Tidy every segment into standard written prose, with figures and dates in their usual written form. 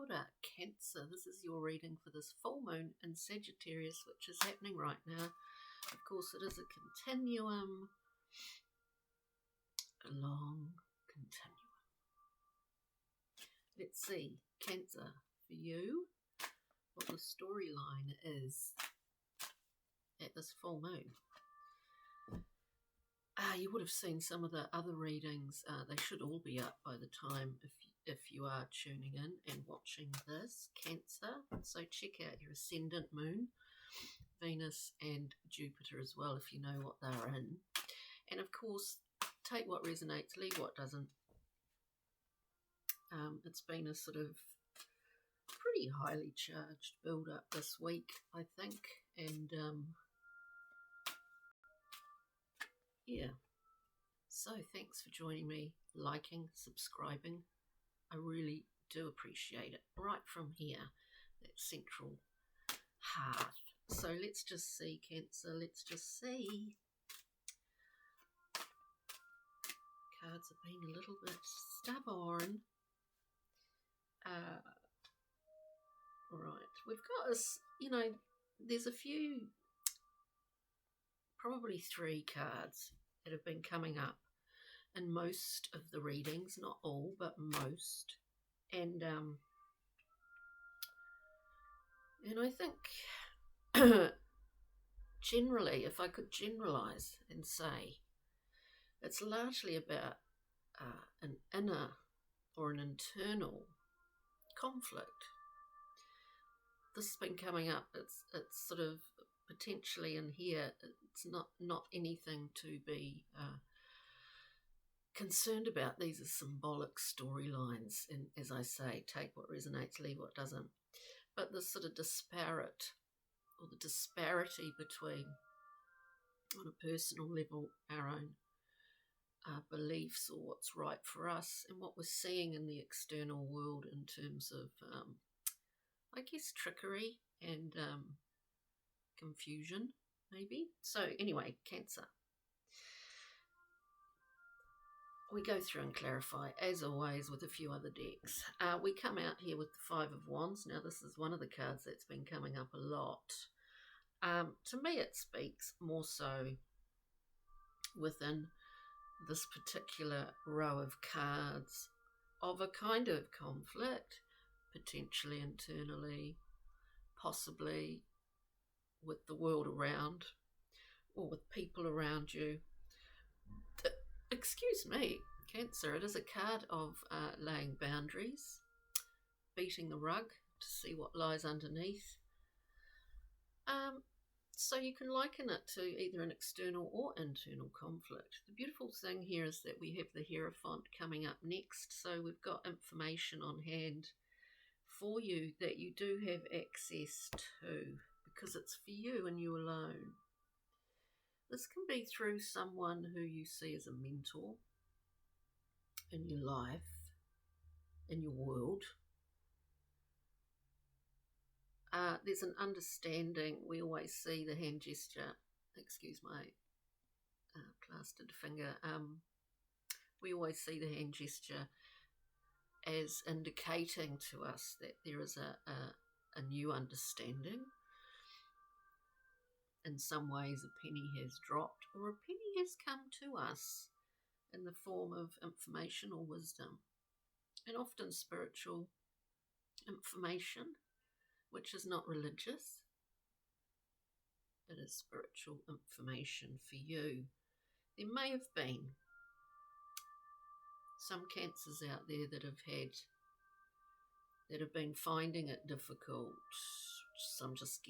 Kia ora, Cancer. This is your reading for this full moon in Sagittarius, which is happening right now. Of course, it is a continuum, a long continuum. Let's see, Cancer, for you, what the storyline is at this full moon. You would have seen some of the other readings. They should all be up by the time if you are tuning in and watching this, Cancer. So check out your ascendant moon, Venus and Jupiter as well, if you know what they're in. And of course, take what resonates, leave what doesn't. It's been a sort of pretty highly charged build-up this week, I think. And yeah. So thanks for joining me, liking, subscribing. I really do appreciate it. Right from here, that central heart. So let's just see, Cancer. Let's just see. Cards have been a little bit stubborn. Right, we've got us, there's a few, probably 3 cards that have been coming up in most of the readings, not all, but most. And I think generally, if I could generalize and say, it's largely about an inner or an internal conflict. This has been coming up. It's sort of potentially in here. It's not anything to be concerned about. These are symbolic storylines, and as I say, take what resonates, leave what doesn't. But the sort of disparity between, on a personal level, our own beliefs or what's right for us and what we're seeing in the external world in terms of, I guess, trickery and confusion, maybe. So anyway, Cancer. We go through and clarify, as always, with a few other decks. We come out here with the 5 of Wands. Now, this is one of the cards that's been coming up a lot. To me, it speaks more so within this particular row of cards of a kind of conflict, potentially internally, possibly with the world around or with people around you. Excuse me, Cancer, it is a card of laying boundaries, beating the rug to see what lies underneath. So you can liken it to either an external or internal conflict. The beautiful thing here is that we have the Hierophant coming up next, so we've got information on hand for you that you do have access to, because it's for you and you alone. This can be through someone who you see as a mentor in your life, in your world. There's an understanding. We always see the hand gesture. Excuse my plastered finger. We always see the hand gesture as indicating to us that there is a new understanding. In some ways, a penny has dropped, or a penny has come to us in the form of information or wisdom, and often spiritual information, which is not religious. It is spiritual information for you. There may have been some Cancers out there that have been finding it difficult. Some just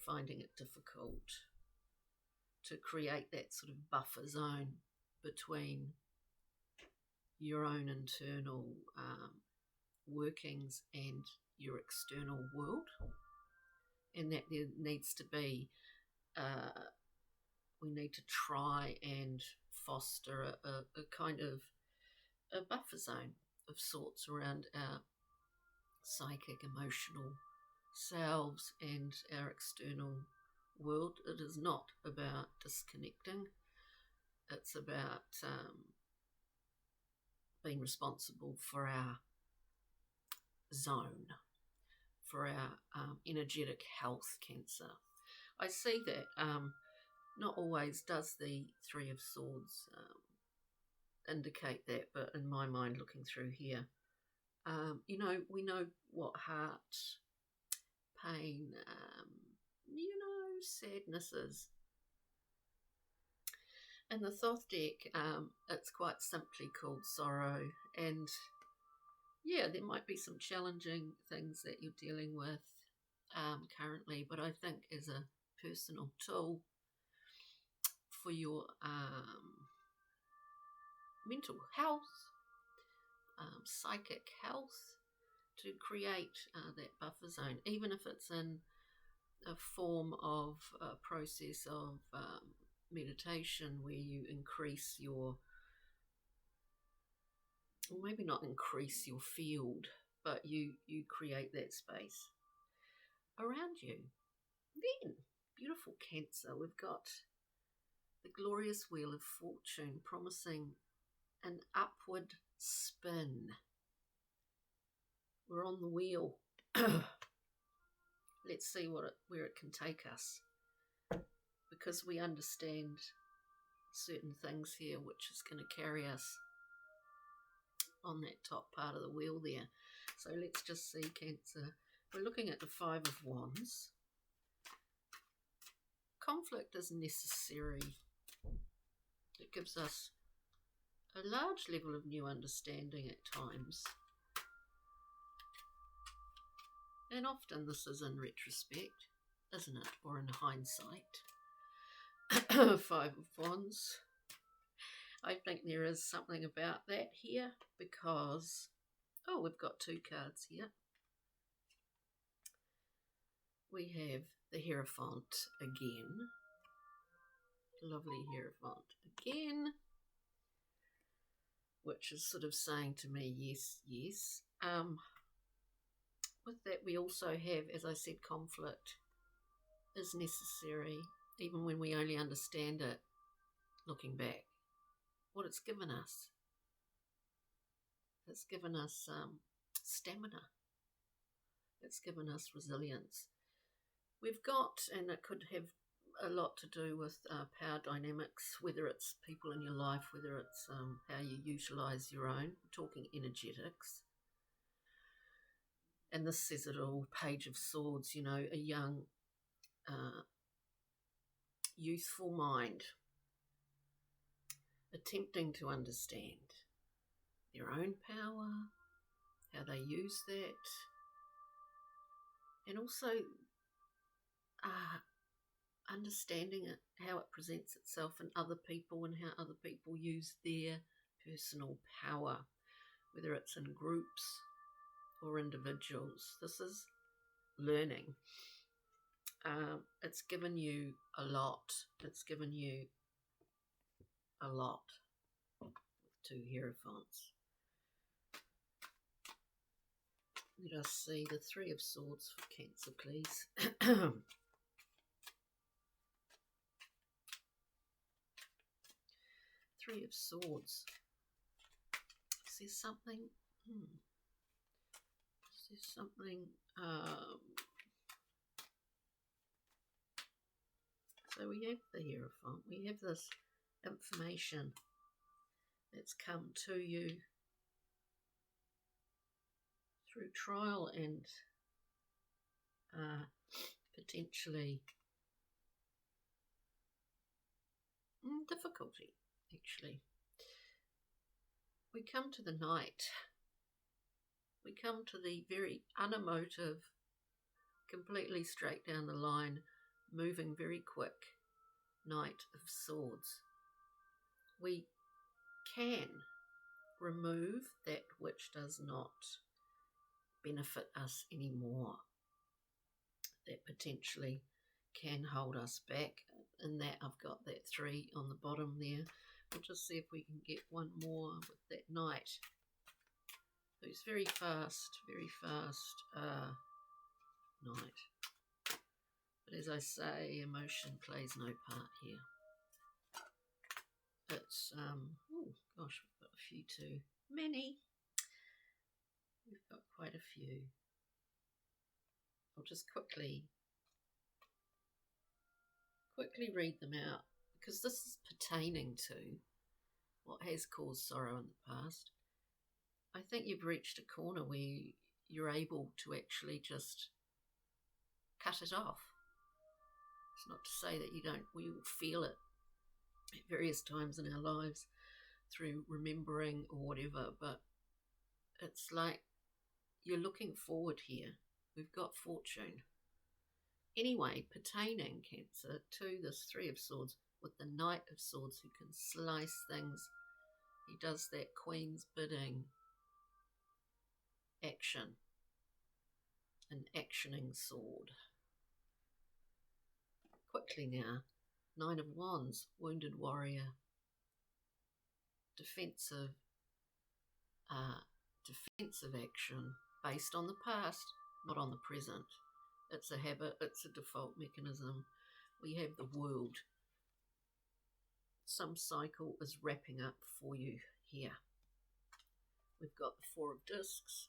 finding it difficult to create that sort of buffer zone between your own internal workings and your external world, and that there needs to be we need to try and foster a kind of a buffer zone of sorts around our psychic, emotional selves and our external world. It is not about disconnecting. It's about being responsible for our zone, for our energetic health, Cancer. I see that not always does the Three of Swords indicate that, but in my mind, looking through here, we know what heart, pain, sadness is. In the Thoth deck, it's quite simply called sorrow, and yeah, there might be some challenging things that you're dealing with currently, but I think as a personal tool for your mental health, psychic health, to create that buffer zone, even if it's in a form of a process of meditation where you increase your, or maybe not increase your field, but you create that space around you. Then, beautiful Cancer, we've got the glorious Wheel of Fortune promising an upward spin. We're on the wheel. Let's see where it can take us, because we understand certain things here which is going to carry us on that top part of the wheel there. So let's just see, Cancer. We're looking at the Five of Wands. Conflict is necessary. It gives us a large level of new understanding at times. And often this is in retrospect, isn't it? Or in hindsight. Five of Wands. I think there is something about that here because, we've got two cards here. We have the Hierophant again. Lovely Hierophant again. Which is sort of saying to me, yes, yes. With that, we also have, as I said, conflict is necessary, even when we only understand it looking back. What it's given us. It's given us stamina. It's given us resilience. We've got, and it could have a lot to do with power dynamics, whether it's people in your life, whether it's how you utilise your own. We're talking energetics. And this says it all, Page of Swords, a young, youthful mind attempting to understand their own power, how they use that, and also understanding it, how it presents itself in other people and how other people use their personal power, whether it's in groups or individuals. This is learning. It's given you a lot. It's given you a lot with two Hierophants. Let us see the Three of Swords for Cancer, please. Three of Swords. Is there something? Is there something? So we have the Hierophant. We have this information that's come to you through trial and potentially difficulty, actually. We come to the Knight. We come to the very unemotive, completely straight down the line, moving very quick Knight of Swords. We can remove that which does not benefit us anymore, that potentially can hold us back. In that, I've got that 3 on the bottom there. We'll just see if we can get one more with that Knight, who's very fast Knight. But as I say, emotion plays no part here. It's, oh gosh, we've got a few too many. We've got quite a few. I'll just quickly read them out, because this is pertaining to what has caused sorrow in the past. I think you've reached a corner where you're able to actually just cut it off. It's not to say that we will feel it at various times in our lives through remembering or whatever, but it's like you're looking forward here. We've got fortune. Anyway, pertaining, Cancer, to this Three of Swords with the Knight of Swords, who can slice things. He does that Queen's bidding action, an actioning sword. Quickly now, Nine of Wands, wounded warrior, defensive action based on the past, not on the present. It's a habit, it's a default mechanism. We have the world. Some cycle is wrapping up for you here. We've got the Four of Discs.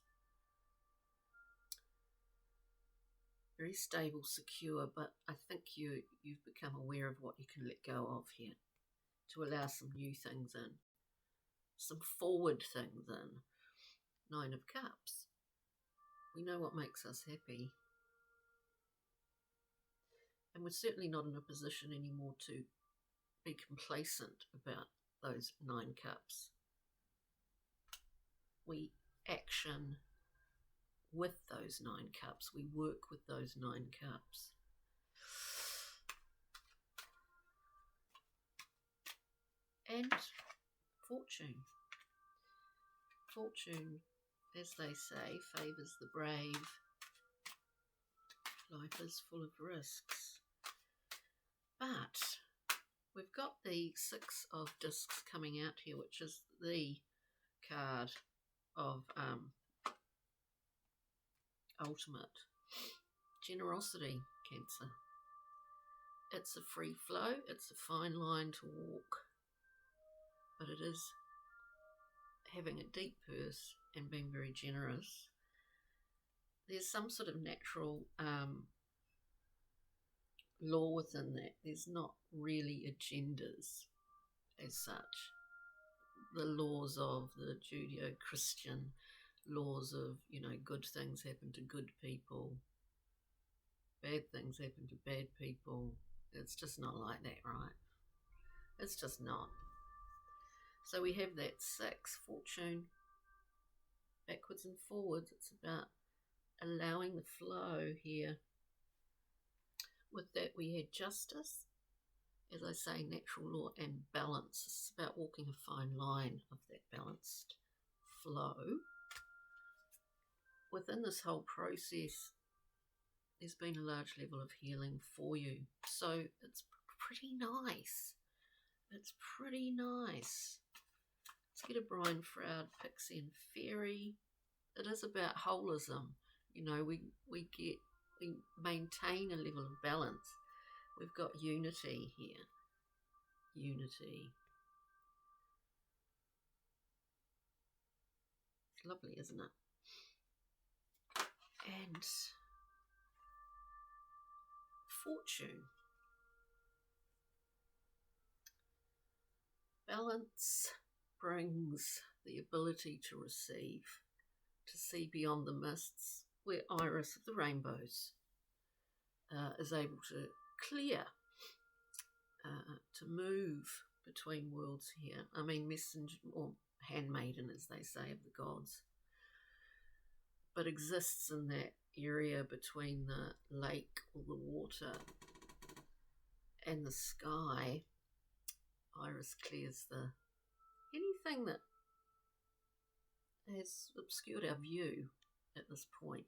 Very stable, secure, but I think you've become aware of what you can let go of here to allow some new things in, some forward things in. Nine of Cups. We know what makes us happy. And we're certainly not in a position anymore to be complacent about those 9 cups. We action with those 9 cups. We work with those 9 cups. And fortune. Fortune, as they say, favours the brave. Life is full of risks. But we've got the Six of Discs coming out here, which is the card of ultimate generosity, Cancer. It's a free flow, it's a fine line to walk, but it is having a deep purse and being very generous. There's some sort of natural law within that. There's not really agendas as such. The laws of the Judeo-Christian laws of, good things happen to good people, bad things happen to bad people. It's just not like that, right? It's just not. So we have that 6, fortune, backwards and forwards. It's about allowing the flow here. With that, we had justice, as I say, natural law, and balance. It's about walking a fine line of that balanced flow. Within this whole process, there's been a large level of healing for you. So it's pretty nice. It's pretty nice. Let's get a Brian Froud, Pixie and Fairy. It is about holism. We maintain a level of balance. We've got unity here. Unity. It's lovely, isn't it? And fortune. Balance brings the ability to receive, to see beyond the mists, where Iris of the Rainbows is able to clear, to move between worlds here. I mean, messenger or handmaiden, as they say, of the gods, but exists in that area between the lake or the water and the sky. Iris clears anything that has obscured our view at this point.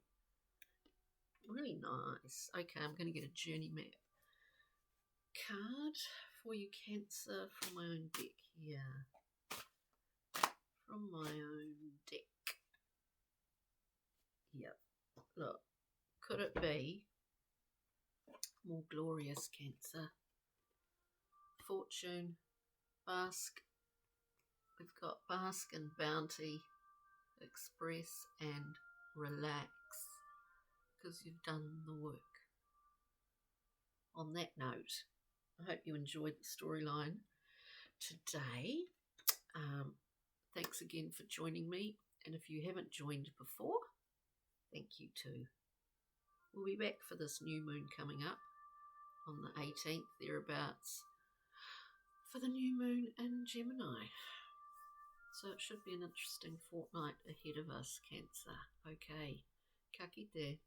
Really nice. Okay, I'm going to get a journey map card for you, Cancer, from my own deck here. From my own deck. Yep. Look, could it be more glorious, Cancer? Fortune, bask. We've got bask and bounty, express and relax. because you've done the work. On that note, I hope you enjoyed the storyline today. Thanks again for joining me, and if you haven't joined before, thank you too. We'll be back for this new moon coming up on the 18th, thereabouts, for the new moon in Gemini. So it should be an interesting fortnight ahead of us, Cancer. Okay, ka kite.